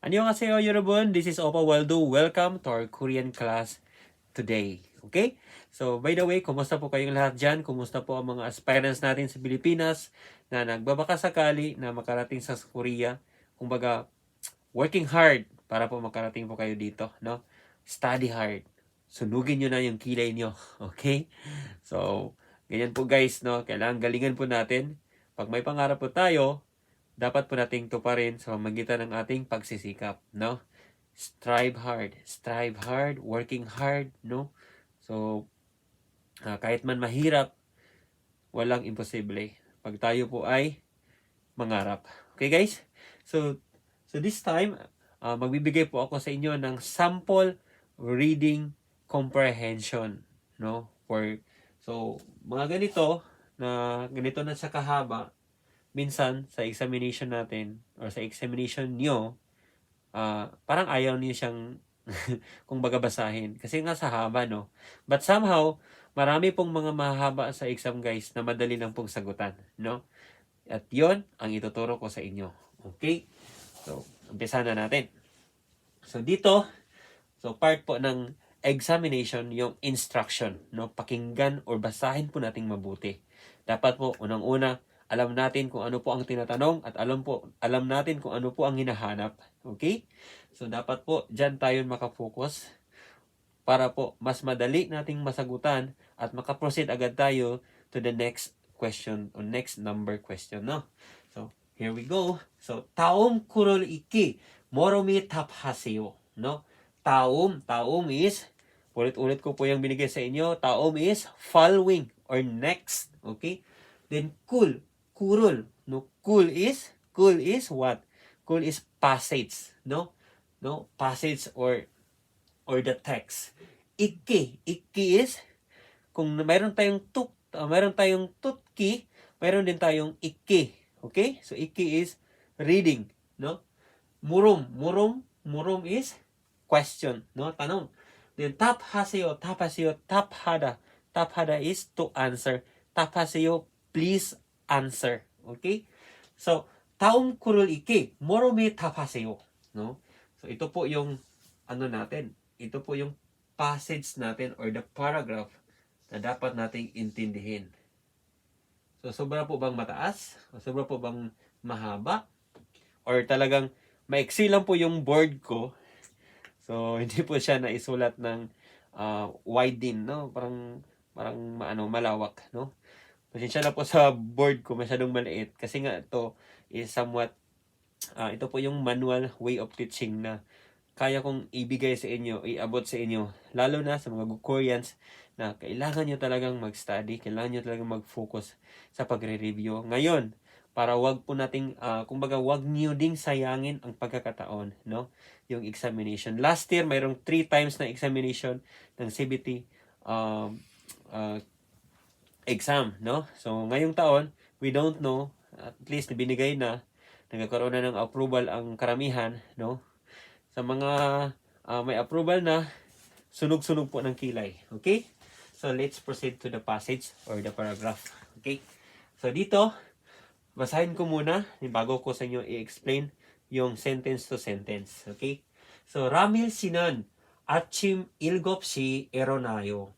안녕하세요, 여러분. This is Opa Waldo. Welcome to our Korean class today. Okay? So, by the way, kumusta po kayong lahat dyan? Kumusta po ang mga aspirants natin sa Pilipinas na nagbabaka sakali na makarating sa Korea? Kumbaga, working hard para po makarating po kayo dito, no? Study hard. Sunugin nyo na yung kilay nyo. Okay? So, ganyan po guys, no? Kailangan galingan po natin. Pag may pangarap po tayo, dapat po nating tuparin sa pamamagitan ng ating pagsisikap, no? Strive hard, working hard, no? So, kahit man mahirap, walang imposible. Pag tayo po ay mangarap. Okay, guys? So this time, magbibigay po ako sa inyo ng sample reading comprehension, no? So, mga ganito na sa kahaba, minsan sa examination natin or sa examination nyo, parang ayaw niyo siyang kung baga basahin. Kasi nga sa haba, no? But somehow, marami pong mga mahaba sa exam, guys, na madali lang pong sagutan, no? At yon ang ituturo ko sa inyo. Okay? So, umpisa na natin. So, dito, part po ng examination, yung instruction, no? Pakinggan or basahin po nating mabuti. Dapat po, unang-una, alam natin kung ano po ang tinatanong at alam natin kung ano po ang hinahanap. Okay? So, dapat po, dyan tayo makafocus para po mas madali nating masagutan at makaproceed agad tayo to the next question or next number question, no? So, here we go. So, taom kurul iki moromi taphaseyo, no? Taom is, ulit-ulit ko po yung binigay sa inyo, taom is following or next, okay? Then kurul, no? Kul is what? Kul is passage, no? No, passage or the text. Iki is kung mayroon tayong tutki, mayroon din tayong iki. Okay? So iki is reading, no? Murum is question, no? Tanong. Then taphaseyo, taphada is to answer. Taphaseyo, please answer. Okay? So, taong kurul iki, morome taphaseyo, no? So, ito po yung ito po yung passage natin or the paragraph na dapat nating intindihin. So, sobra po bang mataas? O sobra po bang mahaba? Or talagang maiksi lang po yung board ko. So, hindi po siya naisulat ng wide din, no? Parang malawak, no? Pasensya na po sa board ko, masyadong maliit. Kasi nga ito is somewhat, ito po yung manual way of teaching na kaya kong ibigay sa inyo, iabot sa inyo. Lalo na sa mga Koreans na kailangan nyo talagang mag-study, kailangan nyo talagang mag-focus sa pagre-review. Ngayon, para wag po nating, kumbaga wag nyo ding sayangin ang pagkakataon, no? Yung examination. Last year, mayroong 3 times na examination ng CBT exam, no? So, ngayong taon, we don't know, at least binigay na, nagkaroon na ng approval ang karamihan, no? Sa mga may approval na, sunog-sunog po ng kilay. Okay? So, let's proceed to the passage or the paragraph. Okay? So, dito, basahin ko muna bago ko sa inyo i-explain yung sentence to sentence. Okay? So, Ramil 씨는 아침 7시 일어나요.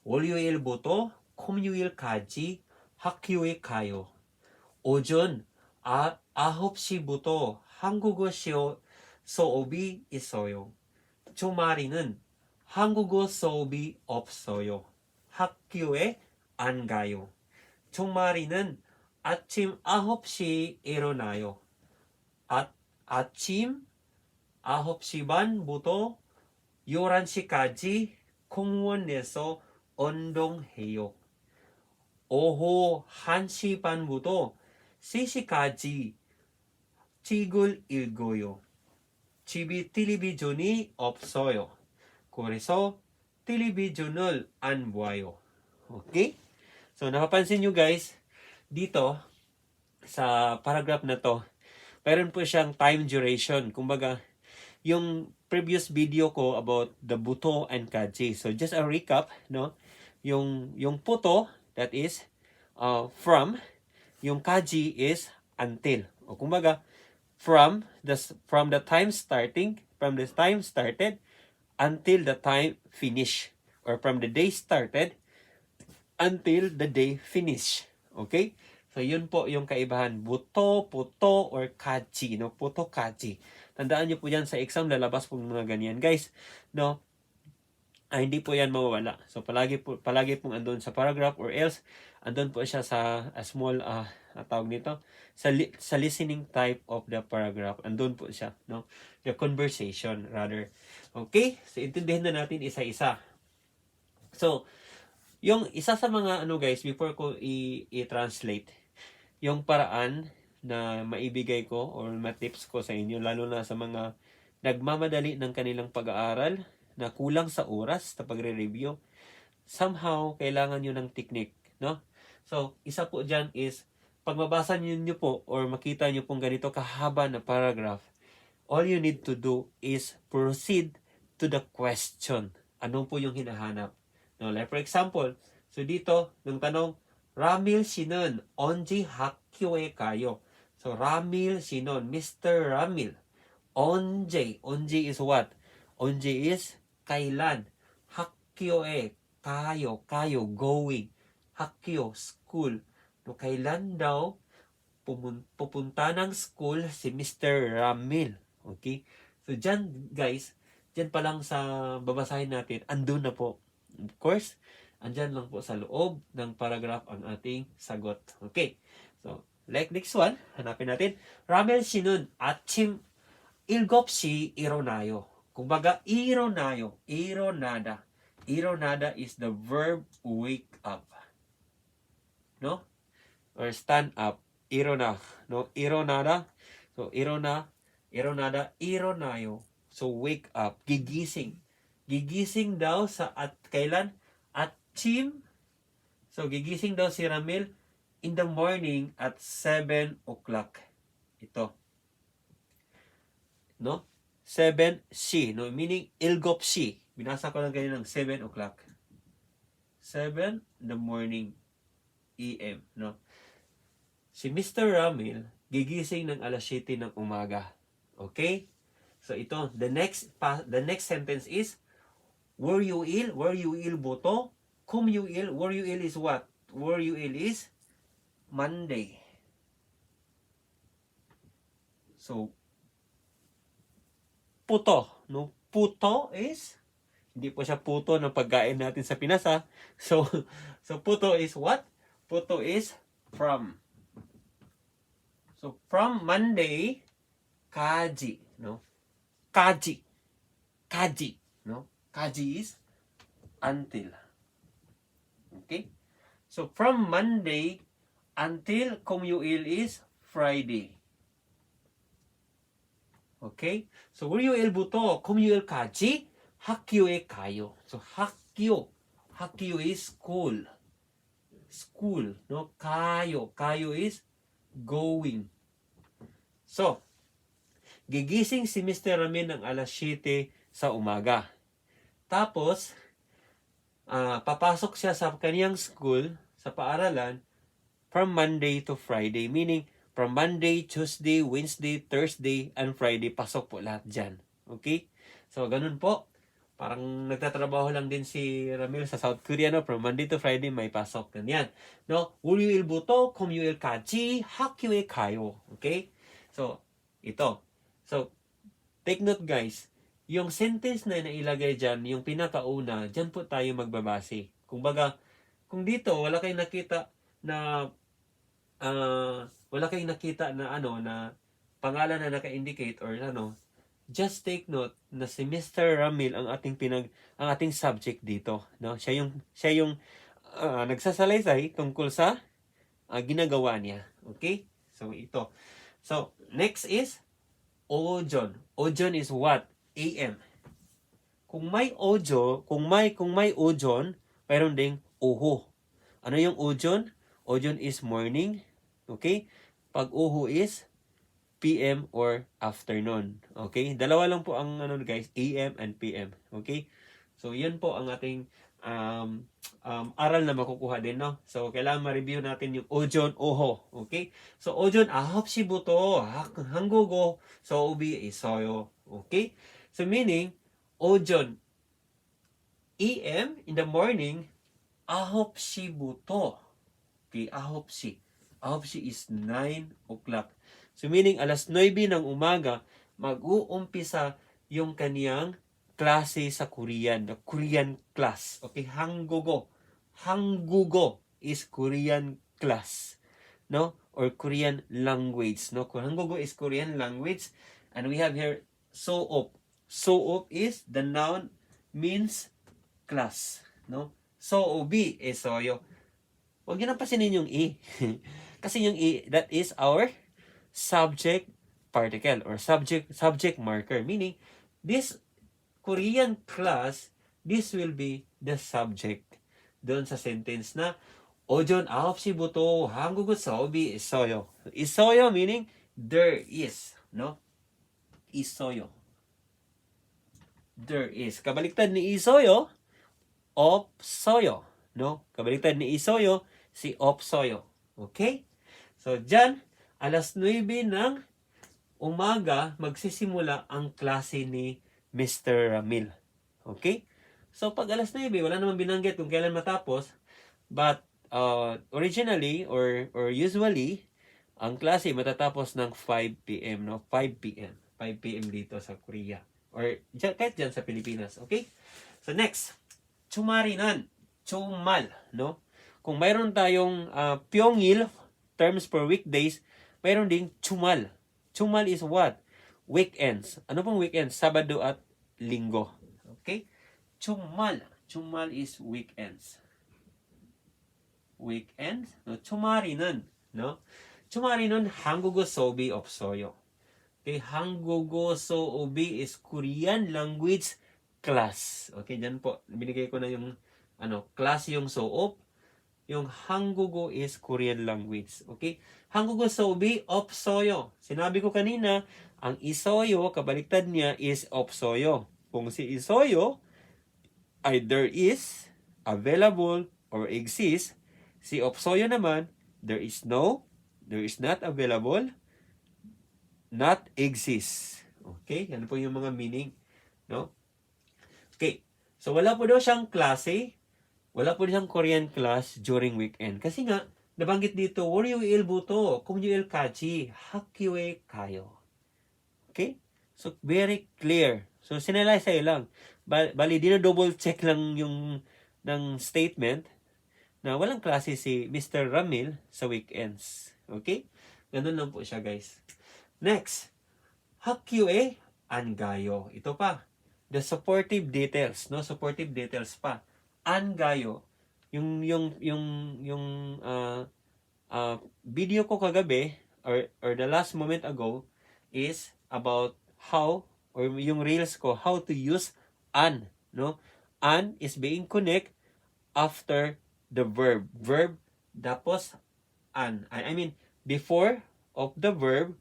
월요일부터 금요일까지 학교에 가요. 오전 9시부터 한국어 수업이 있어요. 주말에는 한국어 수업이 없어요. 학교에 안 가요. 주말에는 아침 9시 일어나요. 아침 9시 반부터 11시까지 공원에서 운동해요. 오후 1시 반부터 3시까지 책을 읽어요. 집에 텔레비전이 없어요. 그래서 텔레비전을 안 봐요. Okay? So, napapansin nyo guys, dito, sa paragraph na to, mayroon po siyang time duration. Kumbaga, yung previous video ko about the buto and kaji. So, just a recap, no? Yung puto, that is from, yung kaji is until. O kumbaga, from the time started until the time finish, or from the day started until the day finish. Okay? So, yun po yung kaibahan. Buto, puto, or kaji. No? Puto, kaji. Tandaan nyo po yan sa exam, lalabas po mga ganyan. Guys, no? Hindi po yan mawawala. So, palagi pong andun sa paragraph, or else, andun po siya sa a small, tawag nito, sa listening type of the paragraph. Andun po siya, no? The conversation, rather. Okay? So, intindihin na natin isa-isa. So, yung isa sa mga guys, before ko i-translate, yung paraan na maibigay ko or ma-tips ko sa inyo, lalo na sa mga nagmamadali ng kanilang pag-aaral, na kulang sa oras sa pagre-review, somehow kailangan nyo ng technique, no? So, isa po dyan is, pag mabasa nyo po or makita nyo pong ganito kahaba na paragraph, all you need to do is proceed to the question. Ano po yung hinahanap? No, like for example, so dito, nung tanong, Ramil Sinon, onji hakyoe kayo. So, Ramil Sinon, Mr. Ramil. Onji is what? Onji is kailan. Hakyoe, kayo, going. Hakyo, school. No, kailan daw pupunta ng school si Mr. Ramil. Okay? So, dyan, guys, dyan pa lang sa babasahin natin, andun na po. Of course, andyan lang po sa loob ng paragraph ang ating sagot. Okay. So, like next one, hanapin natin. Ramel Sinun, 아침 7시 일어나요. Kumbaga, ironada. Ironada is the verb wake up. No? Or stand up. Irona. No? Ironada. So, ironada, ironayo. So, wake up. Gigising. Gigising daw sa kailan? Atchim. So, gigising daw si Ramil in the morning at 7 o'clock. Ito. No? 7시. No? Meaning, ilgopsi. Binasa ko lang ganyan ng 7 o'clock. 7 in the morning. AM. No? Si Mr. Ramil, gigising ng alas 7 ng umaga. Okay? So, ito. The next sentence is, were you ill? Were you ill, Boto? Cum you ill? Were you ill is what? Were you ill is Monday. So, puto. No? Puto is, hindi po siya puto ng pagkain natin sa Pinas, ha? So puto is what? Puto is from. So, from Monday, kaji. No? Kaji. No? Kaji is until. Okay? So, from Monday until Kumyuil is Friday. Okay? So, were you buto? Kumyuil까지 학교에 가요. So, 학교 is school. School. No? Kayo is going. So, gigising si Mr. Ramin ng alas 7 sa umaga. Tapos, papasok siya sa kaniyang school, sa paaralan, from Monday to Friday. Meaning, from Monday, Tuesday, Wednesday, Thursday, and Friday, pasok po lahat dyan. Okay? So, ganun po. Parang nagtatrabaho lang din si Ramil sa South Korea, no? From Monday to Friday, may pasok. Ganyan. No? 월요일부터 금요일까지 학교에 가요. Okay? So, ito. So, take note, guys. Yung sentence na nailagay dyan, yung pinakauna, dyan po tayo magbabase. Kumbaga, kung dito, wala kayong nakita na na pangalan na naka-indicate or just take note na si Mr. Ramil ang ating subject dito, no? Siya yung nagsasalaysay tungkol sa ginagawa niya. Okay? So ito. So next is ojon. Ojon is what? AM. Kung may ojon, mayroon ding oho. Ano yung ojon? Ojon is morning. Okay? Pag oho is PM or afternoon. Okay? Dalawa lang po ang guys, AM and PM. Okay? So yan po ang ating aral na makukuha din, no? So, kailangan ma-review natin yung ojon, oho. Okay? So, ojon, 9시부터 한국어 수업이 있어요. Okay? So, meaning, ojon, AM, in the morning, 9시부터. Okay, 9시. 9시 is 9 o'clock. So, meaning, alas 9 ng umaga, mag-uumpisa yung kaniyang klase sa Korean, the Korean class. Okay, 한국어. 한국어 is Korean class, no? Or Korean language, no? 한국어 is Korean language, and we have here soop. Soop is the noun means class, no? Soobi is soyo. Huwag niyo nang pasinin yung e. Kasi yung e, that is our subject particle or subject marker, meaning this Korean class, this will be the subject doon sa sentence na 오전 9시부터 한국어 수업이 있어요. 있어요 meaning there is, no? 있어요. There is. Kabaliktad ni 있어요, 없어요, no? Kabaliktad ni 있어요, si 없어요. Okay? So, dyan, alas 9 ng umaga, magsisimula ang klase ni Mr. Ramil. Okay? So, pag alas 9, wala namang binanggit kung kailan matapos. But, originally, or usually, ang klase matatapos ng 5 p.m. No? 5 p.m. 5 p.m. dito sa Korea. Or kahit dyan sa Pilipinas. Okay? So, next. Chumarinan. Chumal. No? Kung mayroon tayong pyongil, terms for weekdays, mayroon ding chumal. Chumal is what? Weekends. Ano pong weekends? Sabado at Linggo. Okay? Chumal. Chumal is weekends. Weekends. No, 주말에는, no? 주말에는 한국어 수업이 없어요. Okay, 한국어 수업이 is Korean language class. Okay, dyan po. Binigay ko na yung class yung suop. Yung 한국어 is Korean language. Okay? 한국어 수업이 없어요. Sinabi ko kanina, ang 있어요, kabaliktad niya is 없어요. Kung si 있어요, either is, available, or exist. Si 없어요 naman, there is no, there is not available, not exist. Okay? Yan po yung mga meaning. No? Okay. So, wala po daw siyang klase, wala po siyang Korean class during weekend. Kasi nga, nabanggit dito, 월요일부터 금요일까지 학교에 가요. Okay? So, very clear. So, sinalaysay lang. Bali, dino-double check lang yung ng statement na walang klase si Mr. Ramil sa weekends. Okay? Ganun lang po siya, guys. Next. 학교에 안 가요. Ito pa. The supportive details, no? Supportive details pa. 안 가요. Yung video ko kagabi or the last moment ago is about how, or yung reels ko, how to use an, no? An is being connect after the verb. Verb, tapos an. I mean, before of the verb,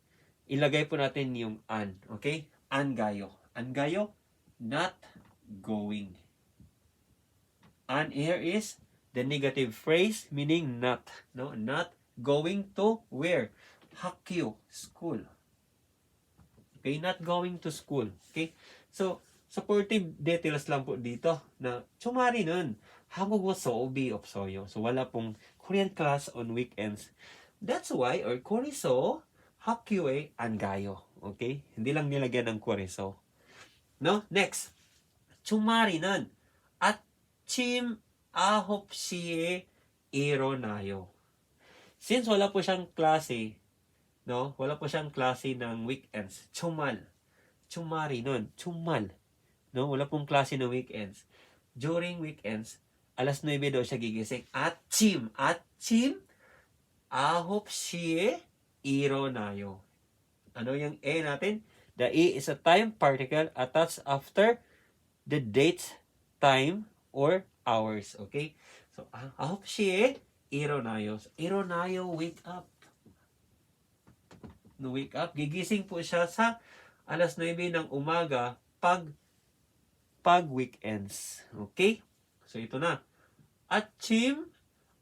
ilagay po natin yung an. Okay? An gayo. An gayo, not going. An here is the negative phrase meaning not. No? Not going to where? 학교, school. Okay, not going to school. Okay? So, supportive details lang po dito na 주말에는 한국어 수업이 없어요. So, wala pong Korean class on weekends. That's why, or koreso, 학교에 안 가요. Okay? Hindi lang nilagyan ng koreso. No? Next. 주말에는 아침 9시에 일어나요. Since wala po siyang klase, no? Wala po siyang klase ng weekends. 주말. 주말에는 주말. No? Wala pong klase ng weekends. During weekends, alas 9 daw siya gigising. 아침 9시에 일어나요. Ano yung A natin? The A is a time particle attached after the date, time, or hours. Okay? So, 9시에 일어나요. 일어나요, wake up. No, wake up. Gigising po siya sa alas 9 ng umaga pag weekends. Okay? So ito na. 아침,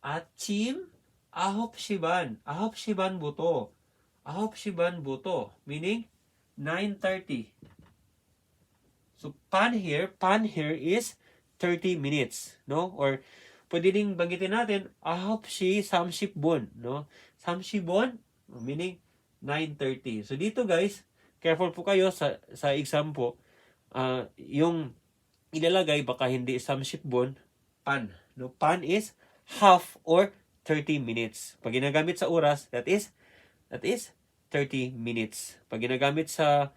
아침, 9시 반. 9시 반부터. 9시 반부터. Meaning, 9:30. So, pan here is 30 minutes. No? Or, pwede ding banggitin natin, 9시 30분. No? 30분, meaning, 9:30. So, dito guys, careful po kayo sa exam po. Yung ilalagay, baka hindi 30분, pan. No? Pan is half or 30 minutes. Pag ginagamit sa oras, that is 30 minutes. Pag ginagamit sa,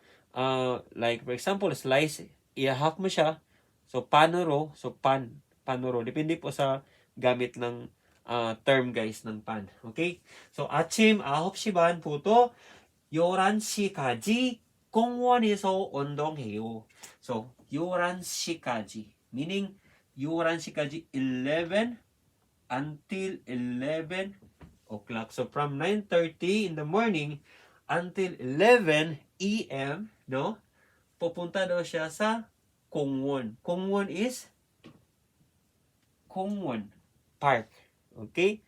like for example, slice, i-half mo siya. So, panuro, so panuro. Depende po sa gamit ng term guys ng pan. Okay? So, 아침 9시 반부터 11시까지 공원에서 운동해요. So, 11시까지. Meaning, 11시까지 11 until 11 o'clock. So, from 9:30 in the morning until 11 a.m., no? Pupunta daw siya sa 공원. 공원 is 공원, park. Okay?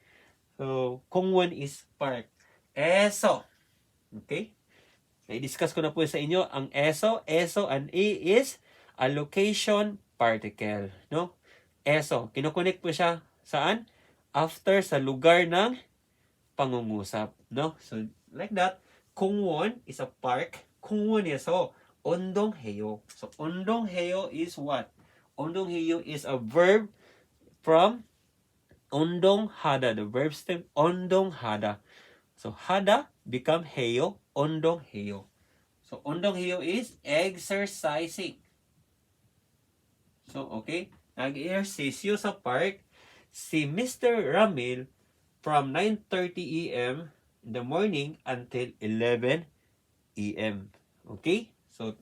So, 공원 is park. ESO. Okay? I-discuss ko na po sa inyo ang ESO. ESO and A is allocation particle. No? ESO. Kinokonek po siya saan? After sa lugar ng pangungusap. No? So, like that. 공원 is a park. 공원에서 운동해요. So, 운동해요 is what? 운동해요 is a verb from 운동하다. The verb stem 운동하다. So, 하다 become 해요. 운동해요. So, 운동해요 is exercising. So, okay. Nag-exercise sa park si Mr. Ramil from 9:30 a.m. in the morning until 11 a.m. Okay? So,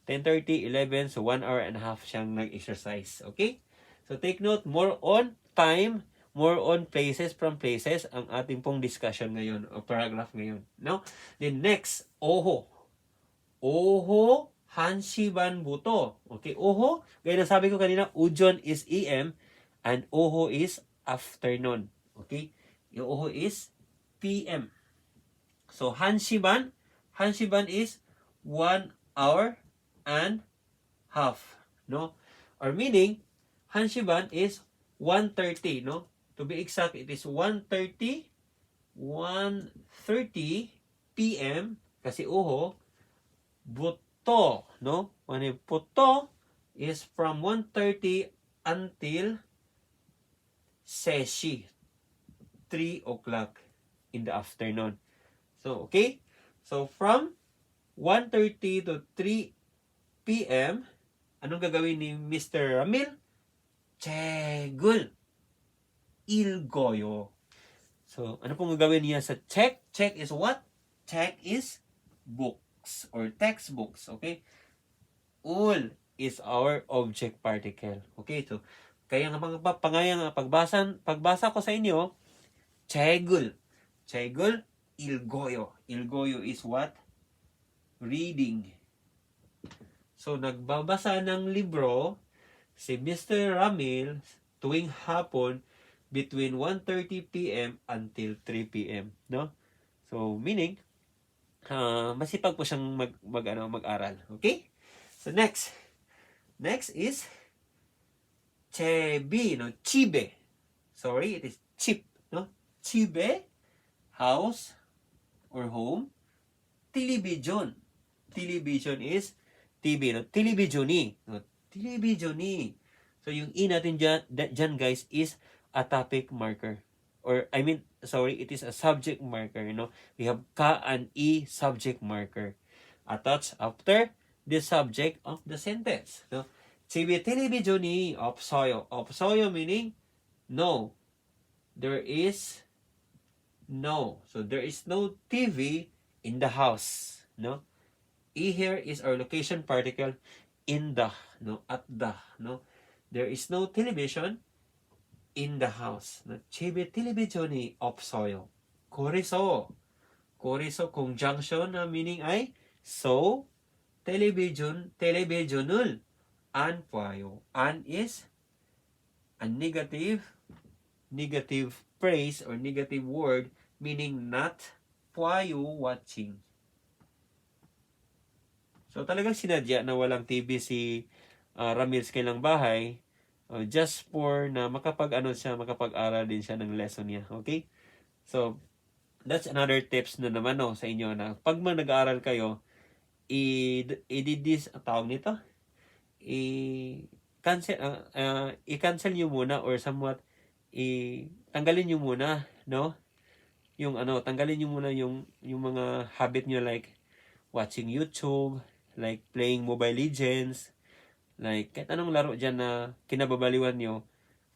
10:30, 11, so 1 hour and a half siyang nag-exercise. Okay? So, take note, more on time, more on places from places ang ating pong discussion ngayon o paragraph ngayon. No? Then next, oho. Oho, 1시 반부터. Okay, oho, gaya na sabi ko kanina, ujon is AM and oho is afternoon. Okay? Yung oho is PM. So, 1시 반 is 1 hour and half. No? Or meaning, 1시 반 is 1:30, no? To be exact, it is 1:30 p.m. kasi oho, buto, no? When buto is from 1:30 until 3 o'clock in the afternoon. So, okay? So, from 1:30 to 3 p.m., anong gagawin ni Mr. Ramil? 책을 읽어요. So, ano pong gagawin niya sa check? Check is what? Check is books or textbooks. Okay? Ul is our object particle. Okay? So, kaya nga pagbasa ko sa inyo, 책을 읽어요. 읽어요 is what? Reading. So, nagbabasa ng libro si Mr. Ramil tuwing hapon between 1:30 p.m. until 3 p.m. No? So, meaning, masipag po siyang mag-aral. Okay? So, next. Next is chebi, no? Chibe. Sorry, it is chip, no? Chibe, house or home. Television. Television is TV, no? Televisioni. No? Televisioni. So, yung E natin dyan guys is a topic marker. Or, it is a subject marker, you know. We have ka and E subject marker attached after the subject of the sentence. No? 집에 텔레비전이 없어요. 없어요 meaning no. There is no. So, there is no TV in the house. No? E here is our location particle in the, no? At the, no? There is no television in the house. 집에 텔레비전이 없어요. 그래서 conjunction na meaning ay so television을 안 봐요. 안 is a negative phrase or negative word meaning not why you watching. So talagang sinadya na walang TV si Ramil sa kailang bahay just for na makapag-aral din siya ng lesson niya. Okay? So, that's another tips na naman sa inyo na pag nag-aaral kayo, tawag nito? I-cancel nyo muna or somewhat tanggalin nyo muna, no? Tanggalin nyo muna yung mga habit nyo like watching YouTube, like playing Mobile Legends, like kahit anong laro dyan na kinababaliwan nyo,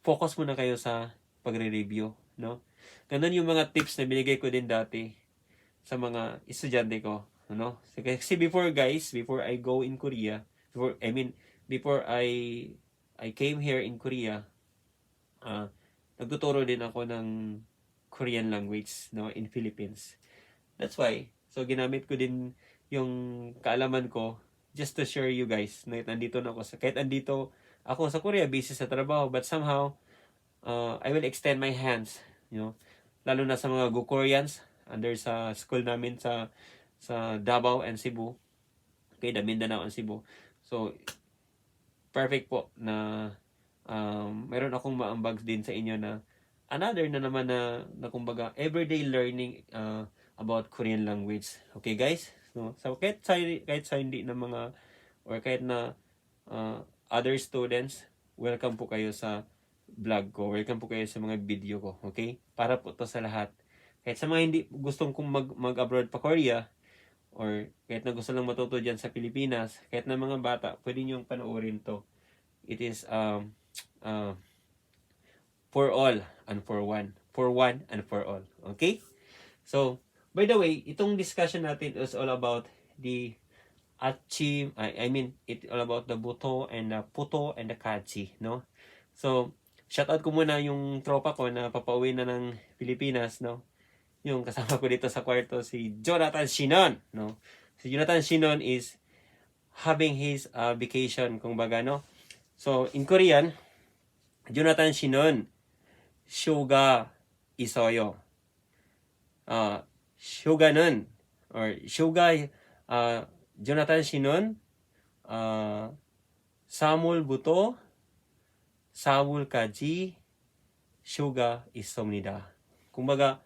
focus muna kayo sa pagre-review, no? Ganun yung mga tips na binigay ko din dati sa mga estudyante ko, no? Kasi before I go in Korea, before I came here in Korea, nagtuturo din ako ng Korean language, no, in Philippines. That's why, so ginamit ko din yung kaalaman ko just to share you guys na kahit andito ako sa Korea, busy sa trabaho, but somehow, I will extend my hands, lalo na sa mga Go Koreans, under sa school namin sa Davao and Cebu, okay, Mindanao and Cebu. So, perfect po na meron akong maambag din sa inyo na another na naman na kumbaga everyday learning about Korean language. Okay guys? So kahit sa hindi na mga or kahit na other students, welcome po kayo sa vlog ko. Welcome po kayo sa mga video ko. Okay? Para po to sa lahat. Kahit sa mga hindi gustong mag-abroad pa Korea, or kahit na gusto lang matuto dyan sa Pilipinas, kahit na mga bata, pwede nyo panoorin to. It is for all and for one. For one and for all. Okay? So, by the way, itong discussion natin is all about the it's all about the buto and the puto and the kachi, no? So, shoutout ko muna yung tropa ko na papauwi na ng Pilipinas, no? Yung kasama ko dito sa kwarto, si Jonathan Shinon, no? Si Jonathan Shinon is having his vacation, kung baga, no? So, in Korean, Jonathan Shinon, Shuga Isoyo. Shuga는, or Shuga, Jonathan Shinon, Samul Buto, Samul Kaji, Shuga Isomnida. Kumbaga,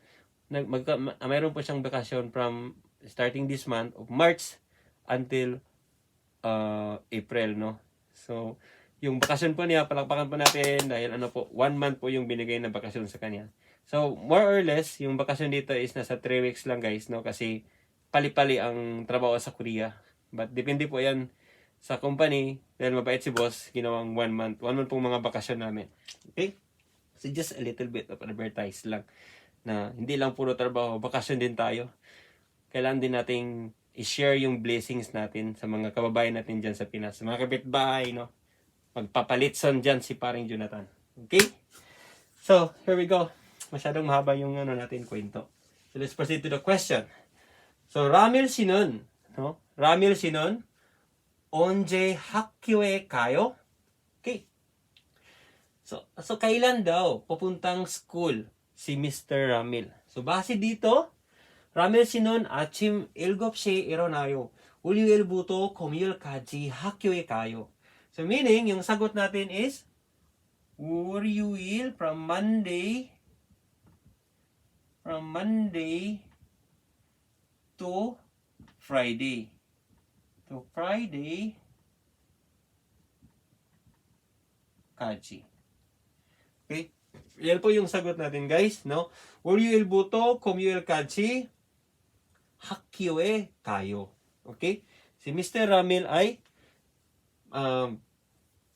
mayroon po siyang bakasyon from starting this month of March until April, no? So, yung bakasyon po niya, palakpakan po natin dahil 1 month po yung binigay na bakasyon sa kanya. So, more or less, yung bakasyon dito is nasa 3 weeks lang guys, no? Kasi pali-pali ang trabaho sa Korea. But depende po yan sa company. Dahil mabait si boss, ginawang 1 month. 1 month pong mga bakasyon namin. Okay? So, just a little bit of advertise lang. Na hindi lang puro trabaho, bakasyon din tayo. Kailangan din nating i-share yung blessings natin sa mga kababayan natin dyan sa Pinas. Mga kapitbahay, no? Magpapalitson dyan si paring Jonathan. Okay? So, here we go. Masyadong mahaba yung natin kwento. So, let's proceed to the question. So, Ramil Sinon, no? Ramil Sinon, 언제 학교에 가요? Okay. So kailan daw pupuntang school si Mr. Ramil? So, base dito, Ramil Sinon 아침 7시에 일어나요. 월요일부터 금요일까지 학교에 가요. So, meaning, yung sagot natin is, 월요일 from Monday to Friday. To Friday, kaji. Okay? Yan po yung sagot natin, guys, no? 월요일부터 금요일까지 학교에 가요. Okay? Si Mr. Ramil ay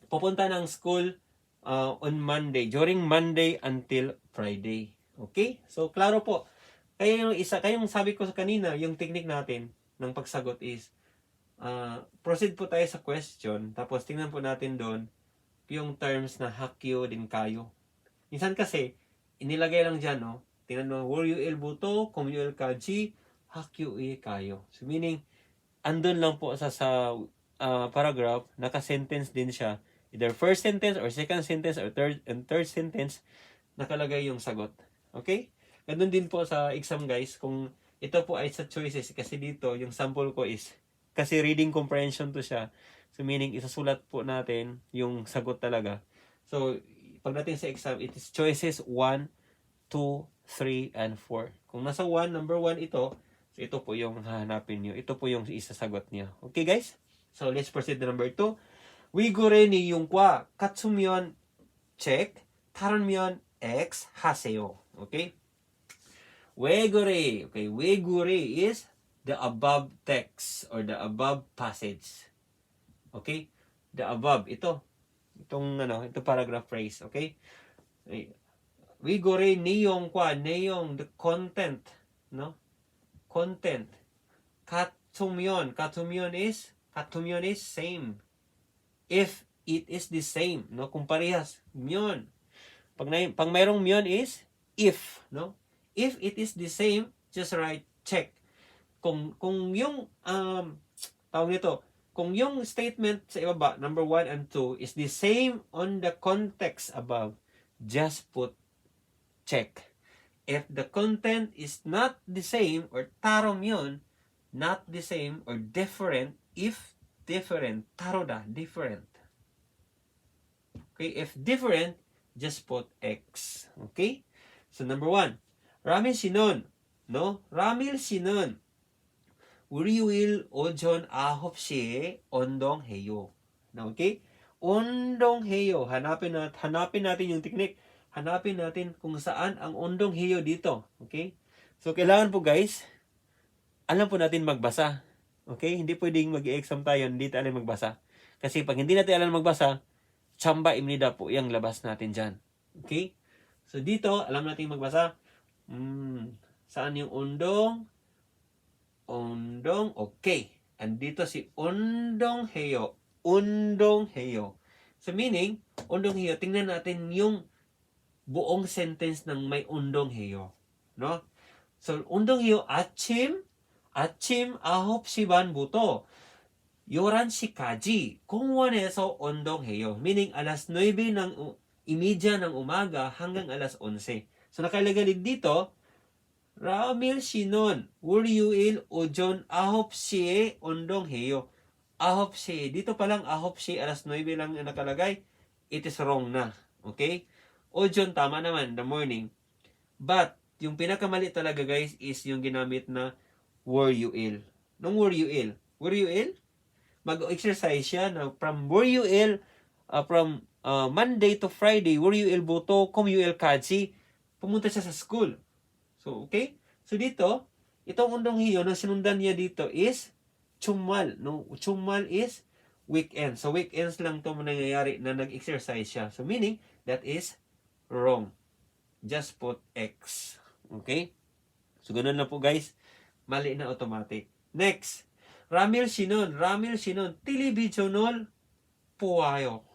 pupunta ng school on Monday, during Monday until Friday. Okay? So, klaro po. Kayong sabi ko sa kanina, yung technique natin ng pagsagot is, proceed po tayo sa question, tapos tingnan po natin doon yung terms na hakyo din kayo. Minsan kasi, inilagay lang dyan, no? Tingnan mo, 월요일부터 금요일까지 학교에 가요. So, meaning, andun lang po sa paragraph, naka-sentence din siya, Either first sentence or second sentence or third sentence, nakalagay yung sagot. Okay? Ganun din po sa exam guys, kung ito po ay sa choices, kasi dito yung sample ko is, kasi reading comprehension to siya. So meaning, isasulat po natin yung sagot talaga. So, pagdating sa exam, it is choices 1, 2, 3, and 4. Kung nasa 1, number 1 ito, so ito po yung hahanapin nyo. Ito po yung isasagot niya. Okay guys? So, let's proceed to number 2. 위구르의 이용과 같으면 check, 다르면 X 하세요. Okay? 왜그래? Okay, 왜그래 is the above text or the above passage. Okay? The above, itong paragraph phrase, okay? 왜그래 내용과 내용, the content, no? Content. 같으면 is same. If it is the same, no? Kung parehas, myon. Pag mayroong myon is if, no? If it is the same, just write check. Kung yung tawag nito, kung yung statement sa ibaba, number 1 and 2 is the same on the context above, just put check. If the content is not the same or tarom yun, not the same or different, if different, taroda, different. Okay, if different, just put X. Okay? So number 1, Ramil Sinon, no? Ramil Sinon, 월요일 오전 9시에 운동해요. Okay? 운동해요. Hanapin natin yung technique. Hanapin natin kung saan ang 운동해요 dito. Okay? So, kailangan po guys, alam po natin magbasa. Okay? Hindi pwedeng mag-exam tayo, hindi tayo alam magbasa. Kasi pag hindi natin alam magbasa, tsamba imnida po yung labas natin dyan. Okay? So, dito, alam natin magbasa. Saan yung undong? Undong, okay. Andito si 운동해요. 운동해요. So meaning, 운동해요, tingnan natin yung buong sentence ng may 운동해요. No? So, 운동해요, a침 9시 반부터 11시까지 공원에서 운동해요. Meaning, alas 9 ng imidya ng umaga hanggang alas 11. So, nakalagay dito, Ramil Sinon, 월요일 오전 9시에 운동해요. 9시. Dito pa lang 9시, alas 9 lang nakalagay. It is wrong na. Okay? Ojon, tama naman, the morning. But, yung pinakamali talaga guys is yung ginamit na 월요일. Nung 월요일. 월요일? Mag-exercise siya na from 월요일, from Monday to Friday, 월요일 buto, kum요일까지, pumunta siya sa school. So, okay? So, dito, itong 운동해요 na sinundan niya dito is 주말. No? 주말 is weekend. So, weekends lang ito nangyayari na nag-exercise siya. So, meaning, that is wrong. Just put X. Okay? So, ganun na po guys. Mali na automatic. Next. Ramil Sinon. 텔레비전을 보아요.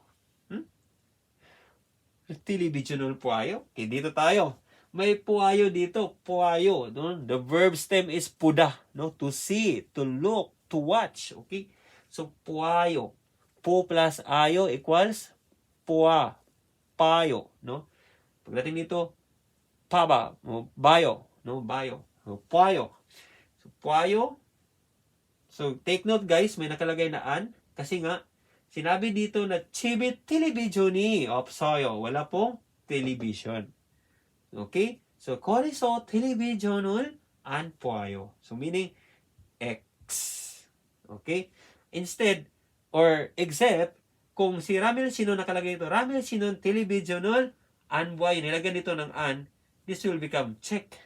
텔레비전을 보아요? Okay, dito tayo. May puayo dito, puayo, no? The verb stem is puda, no? To see, to look, to watch, okay? So puayo. Po plus ayo equals pua, payo, no? Pagdating dito, paba, no? Bayo, no? Bayo, no? Puayo. So puayo. So take note guys, may nakalagay na an kasi nga sinabi dito na 집에 텔레비전이 없어요. Wala pong television. Okay? So, 거기서 텔레비전을 안 봐요. So, meaning, X. Okay? Instead, or except, kung si Ramil Sinon nakalagay ito, Ramil Sinon 텔레비전을 안 봐요, nilagyan dito ng an, this will become check.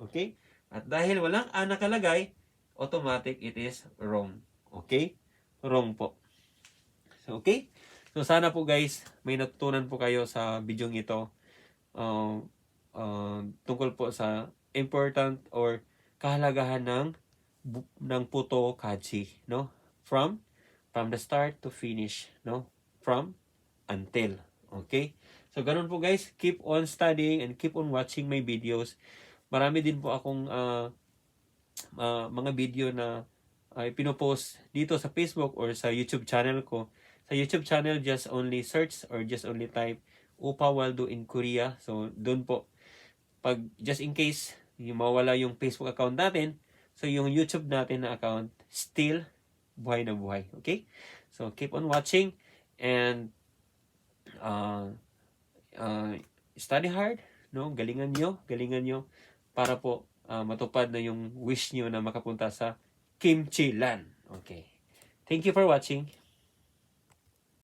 Okay? At dahil walang an nakalagay, automatic it is wrong. Okay? Wrong po. So, okay? So, sana po guys, may natutunan po kayo sa video ito. Tungkol po sa important or kahalagahan ng puto kaji, no? From the start to finish, no? From until. Okay? So ganun po guys, keep on studying and keep on watching my videos. Marami din po akong mga video na pinopost dito sa Facebook or sa YouTube channel ko. Sa YouTube channel, just only search or just only type Upa Waldo in Korea. So, doon po. Pag, just in case, yung mawala yung Facebook account natin, so yung YouTube natin na account, still buhay na buhay. Okay? So, keep on watching and uh, uh, study hard, no? Galingan nyo para po matupad na yung wish nyo na makapunta sa Kimchi Land. Okay. Thank you for watching.